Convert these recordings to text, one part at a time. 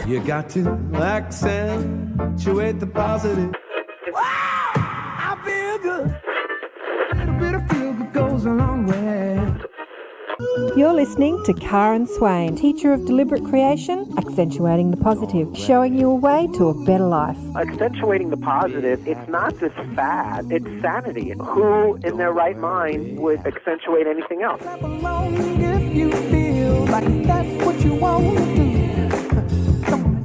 You got to accentuate the positive. Wow, I feel good. A little bit of feel good goes a long way. You're listening to Karen Swain, teacher of deliberate creation, accentuating the positive, showing you a way to a better life. Accentuating the positive, it's not just fad, it's sanity. Who in their right mind would accentuate anything else? Clap along if you feel like that's what you want to do.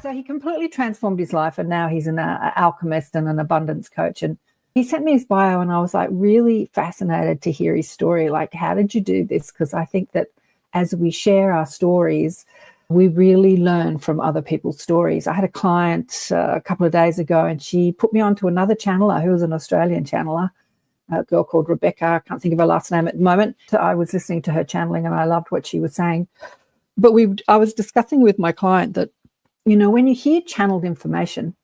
So he completely transformed his life, and now he's an alchemist and an abundance coach. And he sent me his bio, and I was like really fascinated to hear his story. Like, how did you do this? Because I think that as we share our stories, we really learn from other people's stories. I had a client a couple of days ago, and she put me onto another channeler who was an Australian channeler, a girl called Rebecca. I can't think of her last name at the moment. So I was listening to her channeling, and I loved what she was saying. But I was discussing with my client that, you know, when you hear channeled information,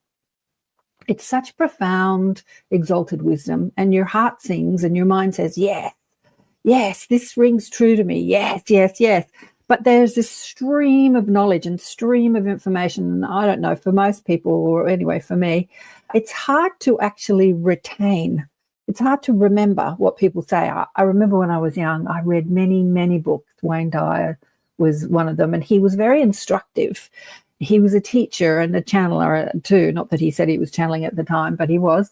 it's such profound, exalted wisdom, and your heart sings and your mind says, yes, yes, this rings true to me. Yes, yes, yes. But there's this stream of knowledge and stream of information. And I don't know, for most people, or anyway, for me, it's hard to actually retain. It's hard to remember what people say. I remember when I was young, I read many, many books. Wayne Dyer was one of them, and he was very instructive. He was a teacher and a channeler too. Not that he said he was channeling at the time, but he was.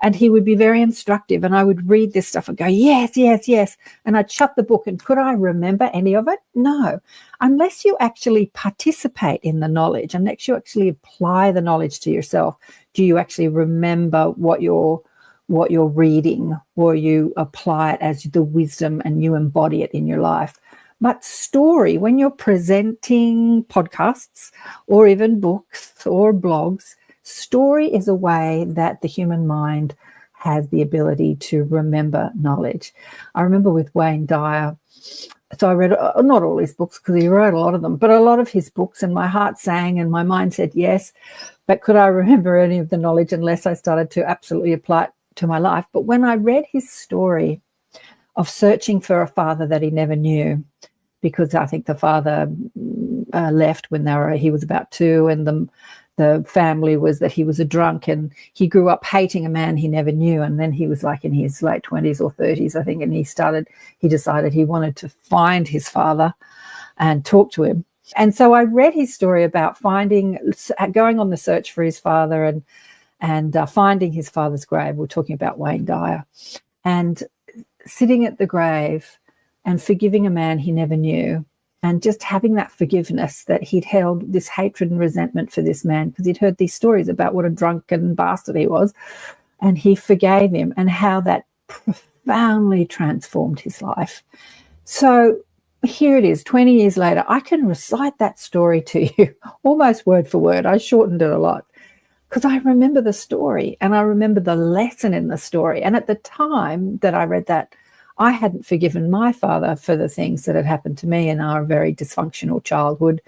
And he would be very instructive. And I would read this stuff and go, yes, yes, yes. And I'd shut the book. And could I remember any of it? No. Unless you actually participate in the knowledge, unless you actually apply the knowledge to yourself, do you actually remember what you're reading, or you apply it as the wisdom and you embody it in your life. But story, when you're presenting podcasts or even books or blogs, story is a way that the human mind has the ability to remember knowledge. I remember with Wayne Dyer, so I read not all his books because he wrote a lot of them, but a lot of his books, and my heart sang and my mind said yes. But could I remember any of the knowledge unless I started to absolutely apply it to my life? But when I read his story of searching for a father that he never knew, because I think the father left when he was about 2, and the family was that he was a drunk, and he grew up hating a man he never knew. And then he was like in his late 20s or 30s, I think, and he decided he wanted to find his father and talk to him. And so I read his story about going on the search for his father and finding his father's grave. We're talking about Wayne Dyer, and sitting at the grave and forgiving a man he never knew, and just having that forgiveness, that he'd held this hatred and resentment for this man because he'd heard these stories about what a drunken bastard he was, and he forgave him, and how that profoundly transformed his life. So here it is, 20 years later, I can recite that story to you almost word for word. I shortened it a lot because I remember the story and I remember the lesson in the story. And at the time that I read that, I hadn't forgiven my father for the things that had happened to me in our very dysfunctional childhood,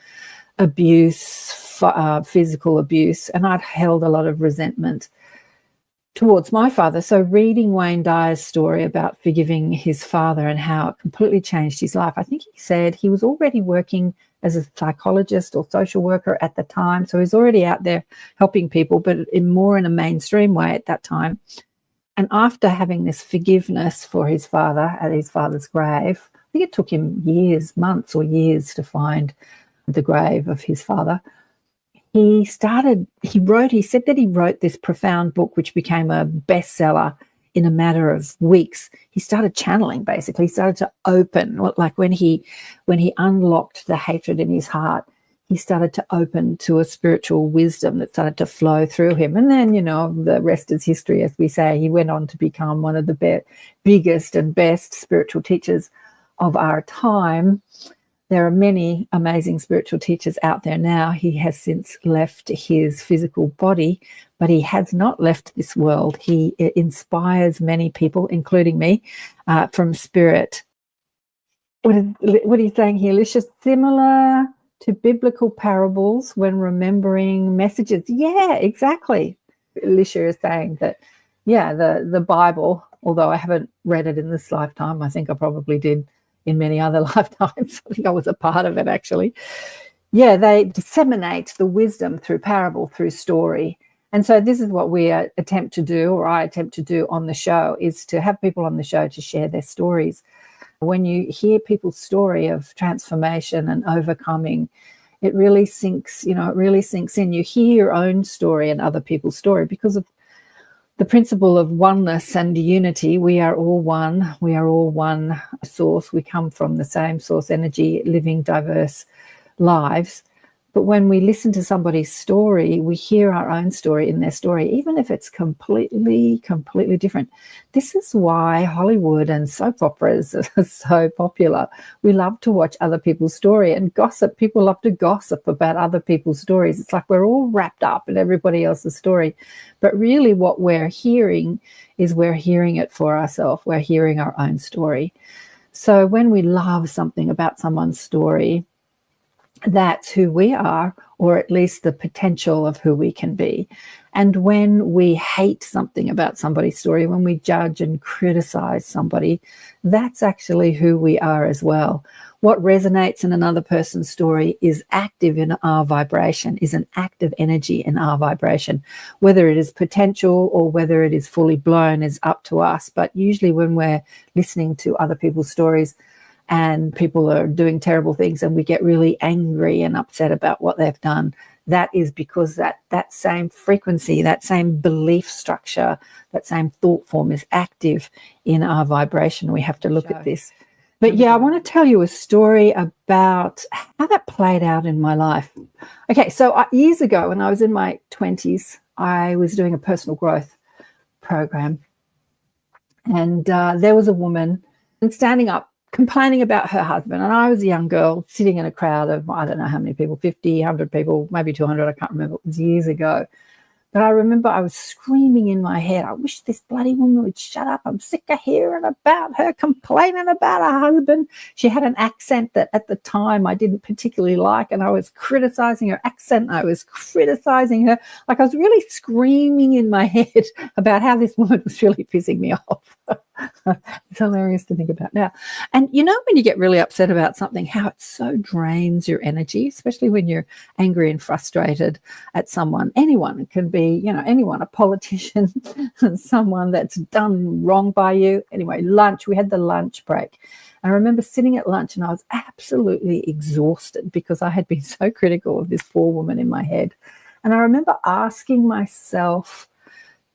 abuse, physical abuse, and I'd held a lot of resentment towards my father. So reading Wayne Dyer's story about forgiving his father and how it completely changed his life, I think he said he was already working as a psychologist or social worker at the time, so he's already out there helping people, but more in a mainstream way at that time. And after having this forgiveness for his father at his father's grave, I think it took him months or years to find the grave of his father. He said that he wrote this profound book, which became a bestseller in a matter of weeks. He started channeling, basically. He started to open, like when he unlocked the hatred in his heart, he started to open to a spiritual wisdom that started to flow through him. And then, the rest is history, as we say. He went on to become one of the biggest and best spiritual teachers of our time. There are many amazing spiritual teachers out there now. He has since left his physical body, but he has not left this world. He inspires many people, including me, from spirit. What are you saying here, Alicia? Similar to biblical parables when remembering messages. Yeah, exactly. Alicia is saying that, the Bible, although I haven't read it in this lifetime, I think I probably did in many other lifetimes. I think I was a part of it, actually. Yeah, they disseminate the wisdom through parable, through story. And so this is what we attempt to do, or I attempt to do on the show, is to have people on the show to share their stories. When you hear people's story of transformation and overcoming, it really sinks, it really sinks in. You hear your own story and other people's story because of the principle of oneness and unity. We are all one. We are all one source. We come from the same source energy, living diverse lives. But when we listen to somebody's story, we hear our own story in their story, even if it's completely different. This is why Hollywood and soap operas are so popular. We love to watch other people's story and gossip. People love to gossip about other people's stories. It's like we're all wrapped up in everybody else's story. But really what we're hearing is we're hearing it for ourselves. We're hearing our own story. So when we love something about someone's story, that's who we are, or at least the potential of who we can be. And when we hate something about somebody's story, when we judge and criticize somebody, that's actually who we are as well. What resonates in another person's story is active in our vibration, is an active energy in our vibration. Whether it is potential or whether it is fully blown is up to us. But usually when we're listening to other people's stories, and people are doing terrible things and we get really angry and upset about what they've done, that is because that same frequency, that same belief structure, that same thought form is active in our vibration. We have to look at this. But yeah, I want to tell you a story about how that played out in my life. Okay, so years ago when I was in my 20s, I was doing a personal growth program. And there was a woman standing up, complaining about her husband. And I was a young girl sitting in a crowd of, I don't know how many people, 50, 100 people, maybe 200, I can't remember. It was years ago. But I remember I was screaming in my head, I wish this bloody woman would shut up. I'm sick of hearing about her complaining about her husband. She had an accent that at the time I didn't particularly like, and I was criticizing her accent. I was criticizing her. Like I was really screaming in my head about how this woman was really pissing me off. It's hilarious to think about now. And you know, when you get really upset about something, how it so drains your energy, especially when you're angry and frustrated at someone. Anyone, it can be, anyone, a politician, someone that's done wrong by you. Anyway, lunch, we had the lunch break. I remember sitting at lunch and I was absolutely exhausted because I had been so critical of this poor woman in my head. And I remember asking myself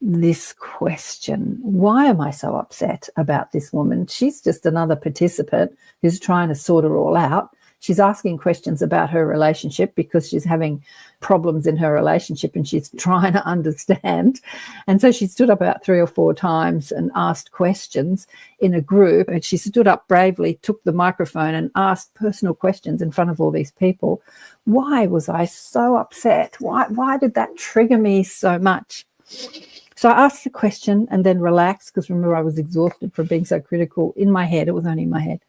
this question: why am I so upset about this woman? She's just another participant who's trying to sort her all out. She's asking questions about her relationship because she's having problems in her relationship and she's trying to understand. And so she stood up about 3 or 4 times and asked questions in a group. And she stood up bravely, took the microphone and asked personal questions in front of all these people. Why was I so upset? Why did that trigger me so much? So I asked the question and then relaxed, because remember I was exhausted from being so critical in my head. It was only in my head.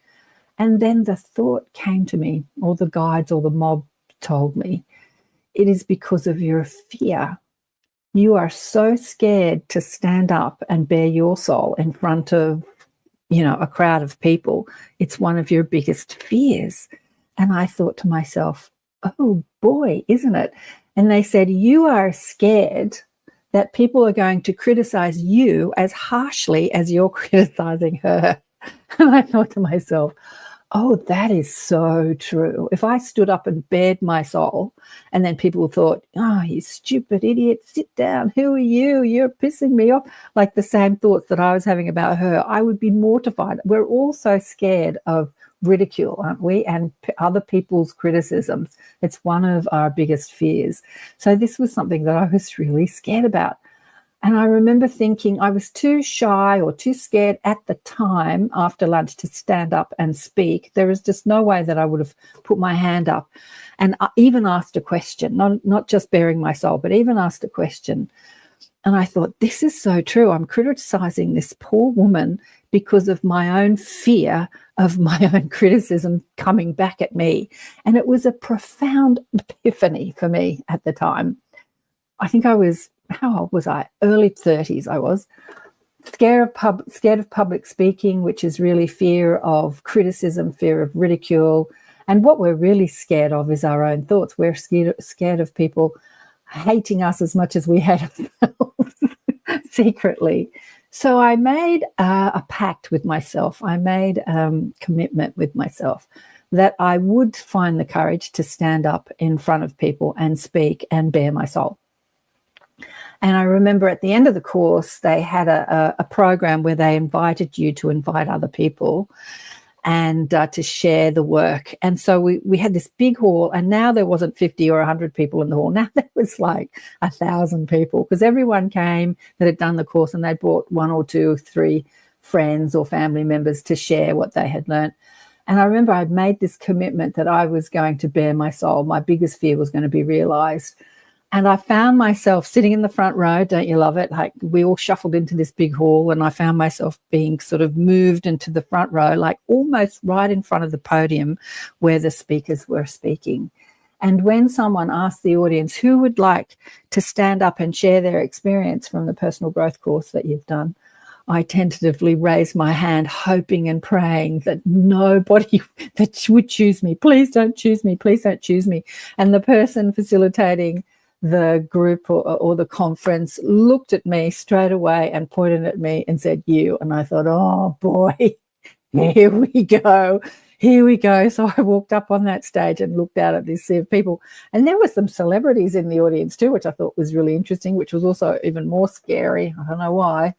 And then the thought came to me, or the guides or the mob told me, it is because of your fear. You are so scared to stand up and bare your soul in front of, a crowd of people. It's one of your biggest fears. And I thought to myself, oh boy, isn't it? And they said, you are scared that people are going to criticize you as harshly as you're criticizing her. And I thought to myself, oh, that is so true. If I stood up and bared my soul and then people thought, oh, you stupid idiot, sit down. Who are you? You're pissing me off. Like the same thoughts that I was having about her, I would be mortified. We're all so scared of ridicule, aren't we? And other people's criticisms. It's one of our biggest fears. So this was something that I was really scared about. And I remember thinking I was too shy or too scared at the time after lunch to stand up and speak. There was just no way that I would have put my hand up and even asked a question, not just bearing my soul, but even asked a question. And I thought, this is so true. I'm criticizing this poor woman because of my own fear of my own criticism coming back at me. And it was a profound epiphany for me at the time. I think I was, how old was I? Early 30s I was. Scared of public speaking, which is really fear of criticism, fear of ridicule. And what we're really scared of is our own thoughts. We're scared of people hating us as much as we hate ourselves secretly. So I made a pact with myself. I made commitment with myself that I would find the courage to stand up in front of people and speak and bare my soul. And I remember at the end of the course, they had a program where they invited you to invite other people and to share the work. And so we had this big hall, and now there wasn't 50 or 100 people in the hall. Now there was like 1,000 people, because everyone came that had done the course, and they brought 1 or 2 or 3 friends or family members to share what they had learned. And I remember I'd made this commitment that I was going to bare my soul. My biggest fear was going to be realized. And I found myself sitting in the front row. Don't you love it? Like, we all shuffled into this big hall, and I found myself being sort of moved into the front row, like almost right in front of the podium where the speakers were speaking. And when someone asked the audience, who would like to stand up and share their experience from the personal growth course that you've done, I tentatively raised my hand, hoping and praying that nobody that would choose me. Please don't choose me. Please don't choose me. And the person facilitating the group or the conference looked at me straight away and pointed at me and said, "You." And I thought, oh boy, here we go. Here we go. So I walked up on that stage and looked out at this sea of people. And there were some celebrities in the audience too, which I thought was really interesting, which was also even more scary. I don't know why.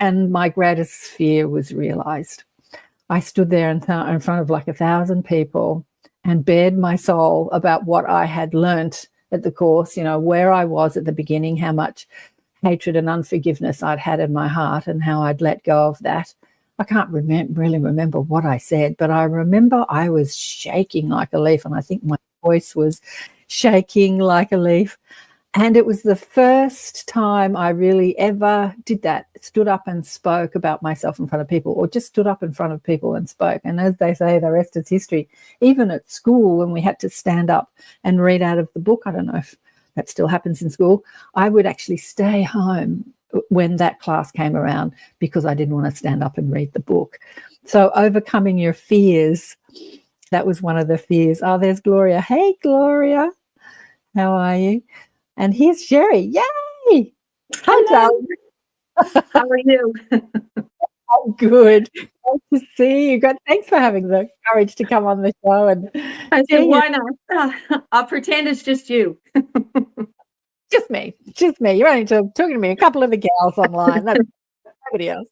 And my greatest fear was realized. I stood there in front of like 1,000 people and bared my soul about what I had learnt at the course, you know, where I was at the beginning, how much hatred and unforgiveness I'd had in my heart and how I'd let go of that. I can't really remember what I said, but I remember I was shaking like a leaf, and I think my voice was shaking like a leaf. And it was the first time I really ever did that, stood up and spoke about myself in front of people, or just stood up in front of people and spoke. And as they say, the rest is history. Even at school, when we had to stand up and read out of the book, I don't know if that still happens in school, I would actually stay home when that class came around because I didn't want to stand up and read the book. So overcoming your fears, that was one of the fears. Oh, there's Gloria. Hey, Gloria. How are you? And here's Sherry. Yay! Hi, darling. How are you? I'm good. Nice to see you. Thanks for having the courage to come on the show. And I said, why not? I'll pretend it's just you. Just me. You're only talking to me. A couple of the gals online. That's nobody else.